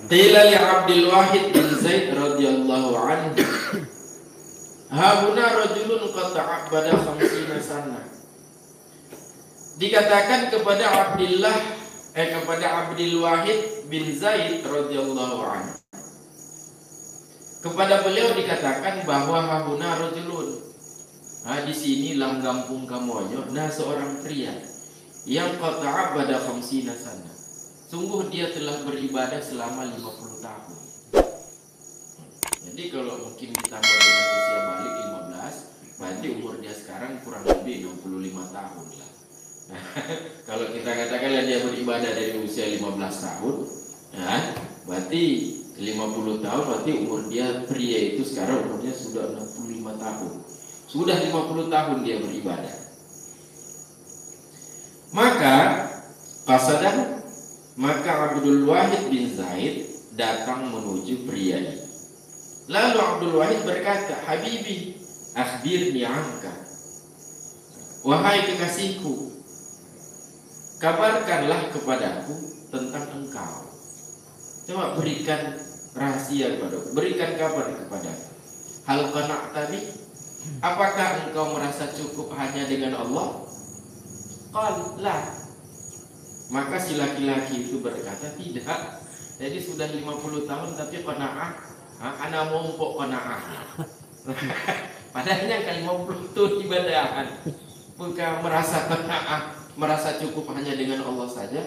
Qila li Abdul Wahid bin Zaid radhiyallahu anhu, hauna rajulun qad ta'abbada 50 sana. Dikatakan kepada Abdul Wahid bin Zaid radhiyallahu anhu, kepada beliau dikatakan bahwa hauna rajulun, di sini lam kampung Kamonyo, seorang pria yang qad ta'abbada 50 sana. Sungguh dia telah beribadah selama 50 tahun. Jadi kalau mungkin ditambah dengan usia balik 15, berarti umur dia sekarang kurang lebih 65 tahun lah. Nah, kalau kita katakan dia beribadah dari usia 15 tahun, berarti 50 tahun, berarti umur dia pria itu sekarang umurnya sudah 65 tahun. Sudah 50 tahun dia beribadah. Maka Abdul Wahid bin Zaid datang menuju pria ini. Lalu Abdul Wahid berkata, Habibi, akhbirni anka. Wahai kekasihku, kabarkanlah kepadaku tentang engkau. Coba berikan rahasia kepadaku, berikan kabar kepadaku. Hal qana' tadi, apakah engkau merasa cukup hanya dengan Allah? Qal la. Maka si laki-laki itu berkata, tidak. Jadi sudah 50 tahun tapi qana'ah, ana mumpuk qana'ah. Padahal kan 50 tahun ibadahan. Bukan merasa qana'ah, merasa cukup hanya dengan Allah saja.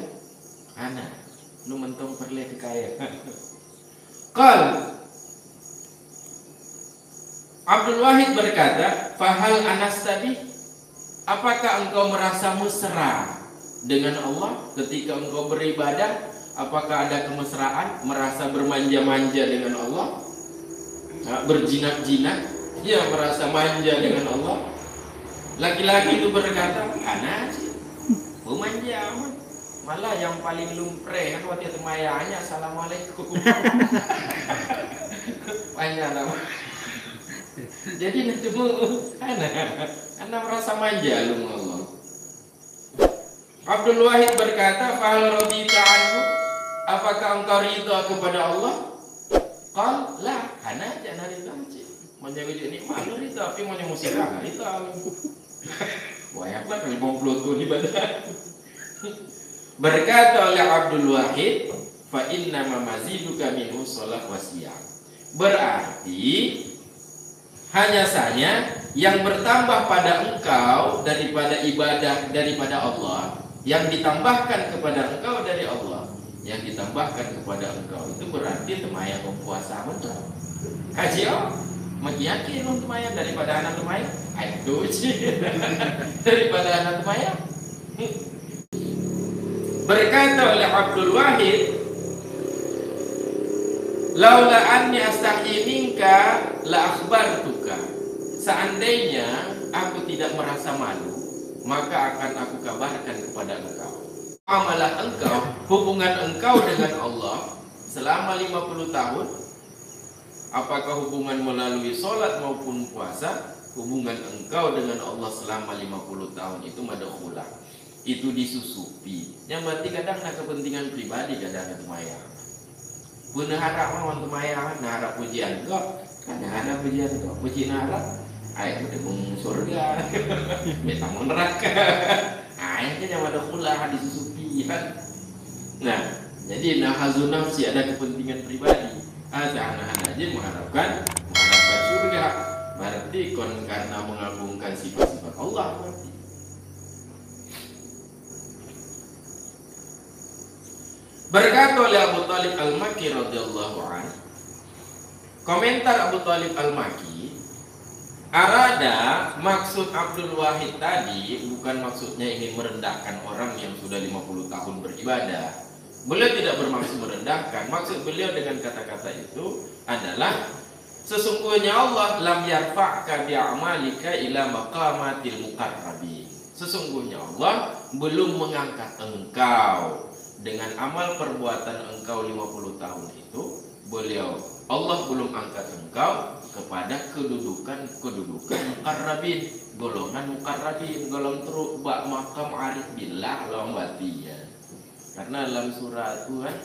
Ana nu mentong perle kekaya. Qal Abdul Wahid berkata, fahal anas tadi, apakah engkau merasa mesra dengan Allah ketika engkau beribadah? Apakah ada kemesraan, merasa bermanja-manja dengan Allah, berjinak-jinak, dia merasa manja dengan Allah? Laki-laki itu berkata, ana sih manja amat, malah yang paling lumpre kan waktu itu mayanya assalamualaikum. Banyak nama. Jadi nanti anda merasa manja lu Allah. Abdul Wahid berkata, fahal radita anhu, apakah engkau ridha kepada Allah? Qal la, ana jangan ridha aja. Menjadi ini malu ridha, tapi mau musyrah ridha. Wah, apa 50 tahun ibadah. Berkata oleh Abdul Wahid, fa inna maziduka minhu shalah wa siyam. Berarti hanya saja yang bertambah pada engkau daripada ibadah daripada Allah, yang ditambahkan kepada engkau dari Allah, yang ditambahkan kepada engkau itu berarti temaya puasa betul. Haji yakin temaya daripada anak temaya, ayo daripada anak temaya. Berkata oleh Abdul Wahid, laula anni astahi minka la akhbartuka. Seandainya aku tidak merasa malu, maka akan aku kabarkan kepada engkau. Amalah engkau, hubungan engkau dengan Allah selama 50 tahun, apakah hubungan melalui sholat maupun puasa, hubungan engkau dengan Allah selama 50 tahun itu madakhulah, itu disusupi. Yang berarti kadang ada kepentingan pribadi, kadang ada maya. Puna harap orang maya, harap pujian kok, kadang ada pujian kok, puji harap. Ayat ketemu surga, beta mau neraka. Ayatnya yang ada kulah disusupi kan. Nah, jadi nahazun nafsi, ada kepentingan pribadi. Anak-anak aja mengharapkan surga. Berarti karena mengagungkan sifat-sifat Allah berarti. Berkata oleh Abu Talib Al-Maki radhiyallahu anhu, komentar Abu Talib Al-Maki, arada maksud Abdul Wahid tadi bukan maksudnya ingin merendahkan orang yang sudah 50 tahun beribadah. Beliau tidak bermaksud merendahkan. Maksud beliau dengan kata-kata itu adalah sesungguhnya Allah lam yarfa'ka bi'amalika ila maqamatil muqarrabin. Sesungguhnya Allah belum mengangkat engkau dengan amal perbuatan engkau 50 tahun itu. Allah belum angkat engkau kepada kedudukan muqarrabin, golongan muqarrabin, golongan teruk bak makam arif billah lawan batiya. Karena dalam surah Tuhan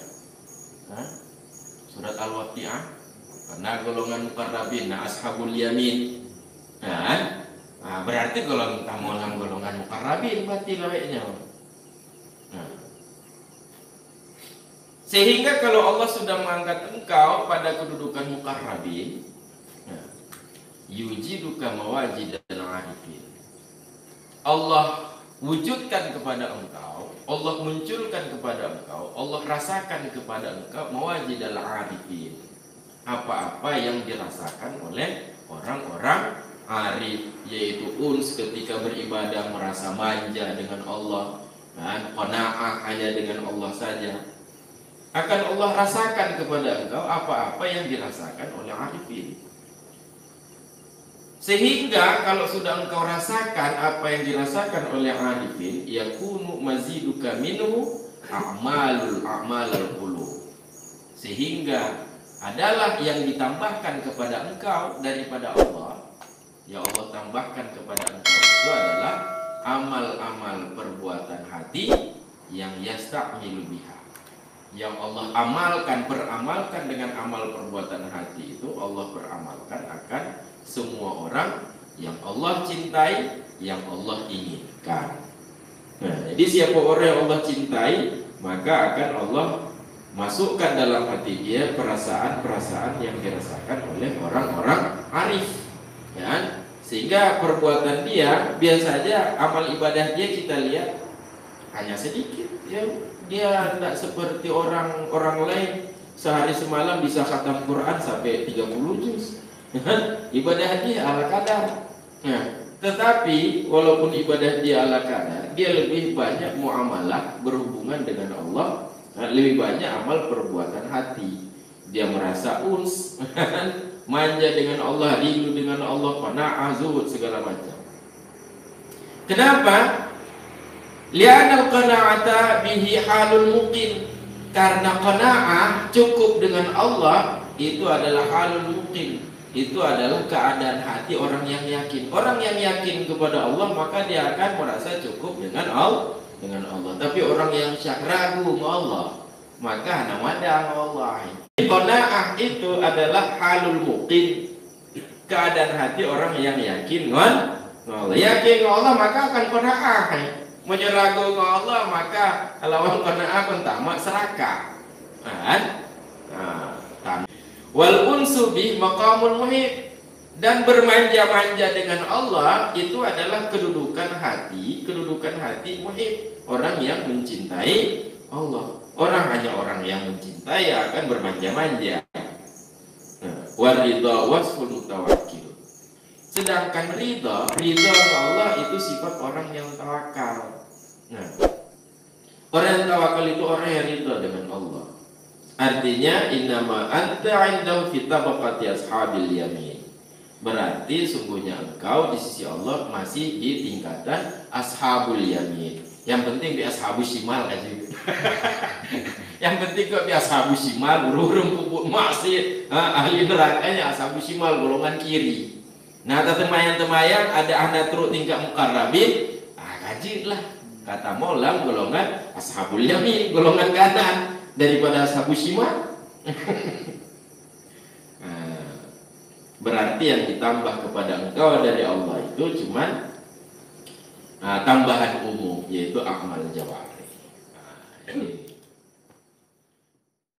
surat Al-Waqi'ah. Karena golongan muqarrabin, nah ashabul yamin. Nah, berarti golongan tamulang golongan muqarrabin berarti laweknya. Nah. Sehingga kalau Allah sudah mengangkat engkau pada kedudukan muqarrabin, nah, yujiduka mawajidal arifin. Allah wujudkan kepada engkau, Allah munculkan kepada engkau, Allah rasakan kepada engkau mawajidal arifin. Apa-apa yang dirasakan oleh orang-orang arif, yaitu uns ketika beribadah merasa manja dengan Allah, dan qanaah hanya dengan Allah saja. Akan Allah rasakan kepada engkau apa-apa yang dirasakan oleh arifin. Sehingga kalau sudah engkau rasakan apa yang dirasakan oleh arifin, yakunu maziduka minhu a'malul qulub. Sehingga adalah yang ditambahkan kepada engkau daripada Allah, ya Allah tambahkan kepada engkau itu adalah amal-amal perbuatan hati yang yasta'milu biha, yang Allah amalkan, beramalkan dengan amal perbuatan hati itu. Allah beramalkan akan semua orang yang Allah cintai, yang Allah inginkan. Nah, jadi siapa orang yang Allah cintai, maka akan Allah masukkan dalam hati dia perasaan-perasaan yang dirasakan oleh orang-orang arif, ya. Sehingga perbuatan dia biasa saja, amal ibadah dia kita lihat hanya sedikit, ya. Dia tidak seperti orang-orang lain sehari semalam bisa khatam Quran sampai 30 juz. Ibadah dia ala kadar. Nah, tetapi walaupun ibadah dia ala kadar, dia lebih banyak muamalah berhubungan dengan Allah. Lebih banyak amal perbuatan hati. Dia merasa uns, manja dengan Allah, rindu dengan Allah, qanaah, zuhud, segala macam. Kenapa? Li'anal qana'ata bihi halul muqin. Karena qanaah, cukup dengan Allah, itu adalah halul muqin. Itu adalah keadaan hati orang yang yakin. Orang yang yakin kepada Allah, maka dia akan merasa cukup dengan Allah. Tapi orang yang syak ragu sama Allah, maka namanya Allah. Qanaah itu adalah halul muqin, keadaan hati orang yang yakin dengan Allah. Yakin dengan Allah maka akan qanaah. Menyeragu ke Allah maka lawan qanaah pun tamak serakah. Wal unsu bi maqamul muhib, dan bermanja-manja dengan Allah itu adalah kedudukan hati muhib, orang yang mencintai Allah. Hanya orang yang mencintai akan bermanja-manja. Waridha wasful mutawakkil. Sedangkan ridha Allah itu sifat orang yang tawakal. Nah, orang yang tawakal itu orang yang ridha dengan Allah. Artinya innama anta 'indahu fi tabaqati ashabil yamin. Berarti sungguhnya engkau di sisi Allah masih di tingkatan ashabul yamin. Yang penting di ashabul shimal aja. Yang penting kok di ashabul shimal, urung kubuk maksud ahli nerakanya ashabul shimal golongan kiri. Nah, temayang-temayang ada anak truk tingkat muqarrabin, kajilah kata Maulam golongan ashabul yamin, golongan kanan daripada ashabul shimal. Berarti yang ditambah kepada engkau dari Allah itu cuman tambahan umum, yaitu amal jawarih.